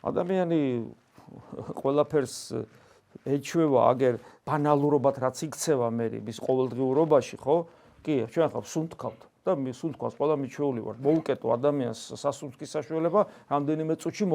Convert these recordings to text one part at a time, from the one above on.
ადამიანი ყველაფერს ეჩვევა აგერ ბანალურობად რაც იქცევა მე მის ყოველდღიურობაში, ხო? კი, ჩვენ ხავ სუნთქავთ და სუნთქავს ყველა მიჩვეული ვარ. მოვუკეტო ადამიანს სასუნთქის საშუალება, რამდენიმე წუთში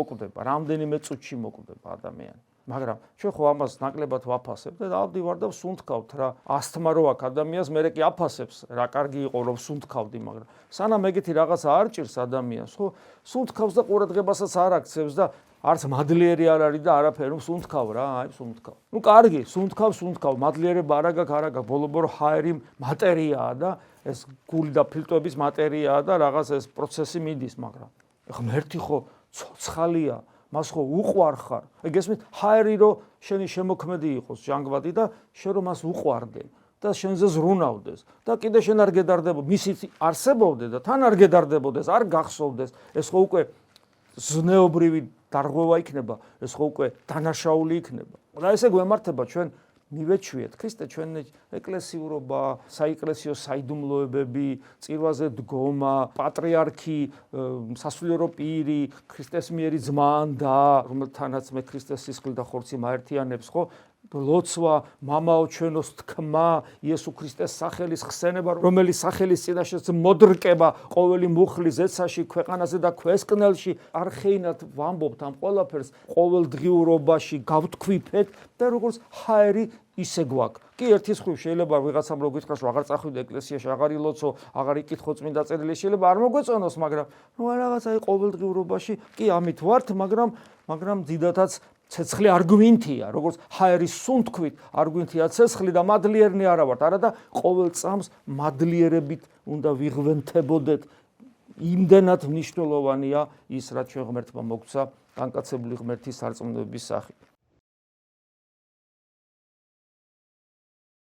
მოკვდება ადამიანი. მაგრამ ჩვენ ხო ამას ნაკლებად ვაფასებთ და დავდივარ და ვსუნთქავთ რა. ასთმა რო აქვს ადამიანს, მე კი აფასებს რა კარგი იყო რომ ვსუნთქავდი, მაგრამ სანამ ეგეთი რაღაცა არ ჭირს ადამიანს, ხო? სუნთქავს და ყურადღებასაც არ აქცევს და არც მადლიერი არ არის და არაფერი, სუნთქავ რა, სუნთქავ. კარგი, სუნთქავ, მადლიერება არ აქვს, ბოლო-ბოლო ჰაერი მატერიაა და ეს გული და ფილტვების მატერიაა და რაღაც ეს პროცესი მიდის, მაგრამ ღმერთი ხო ცოცხალია, მას ხო უყვარ ხარ. ეგ ესმით, ჰაერი რო შენი შემოქმედი იყოს ჟანგბადი და შენ რომ მას უყვარდე და შენზე ზრუნავდეს და კიდე შენ არ გედარდებოდ, მისი არსებობდე და თან არ გედარდებოდეს, არ გახსოვდეს, ეს ხო უკვე ზნეობრივი დარღვევა იქნება, ეს ხო უკვე დანაშაული იქნება. და ესე გვემართება ჩვენ მივეჩვიეთ ქრისტე ჩვენი ეკლესიურობა, საეკლესიო საიდუმლოებები, წირვაზე დგომა, პატრიარქი, სასულიერო პირი, ქრისტეს მიერი ძმა და რომელთანაც მე ქრისტეს სისხლი და ხორცი მაერთიანებს, ხო? ლოცვა, მამაო ჩვენოს თქმა, იესო ქრისტეს სახელის ხსენება, რომელიც სახელის წინაშეც მოდრკება ყოველი მუხლის ზეცაში, ქვეყანაზე და ქვესკნელში, არხეინად ვამბობთ ამ ყველაფერს ყოველდღიურობაში გავთქვიფეთ და როგორც ჰაერი ისე გვაქვს. კი, ერთის ხრივ შეიძლება ვიღაცამ რო გითხრას, რომ აღარ წახვიდე ეკლესიაში, აღარ ილოცო, აღარ იკითხო წმინდა წერილი, შეიძლება არ მოგვეწონოს, მაგრამ რაღაც აი ყოველდღიურობაში კი ამით ვართ, მაგრამ დიდათაც ცეცხლი არ გვინთია, როგორც ჰაერის სუნთქვით არ გვინთია ცეცხლი და მადლიერნი არა ვართ, არა და ყოველ წამს მადლიერებით უნდა ვიღვენთებოდეთ. იმდენად მნიშვნელოვანია ის, რაც ჩვენ ღმერთმა მოგცა განკაცებული ღმერთის სარწმუნოების სახით.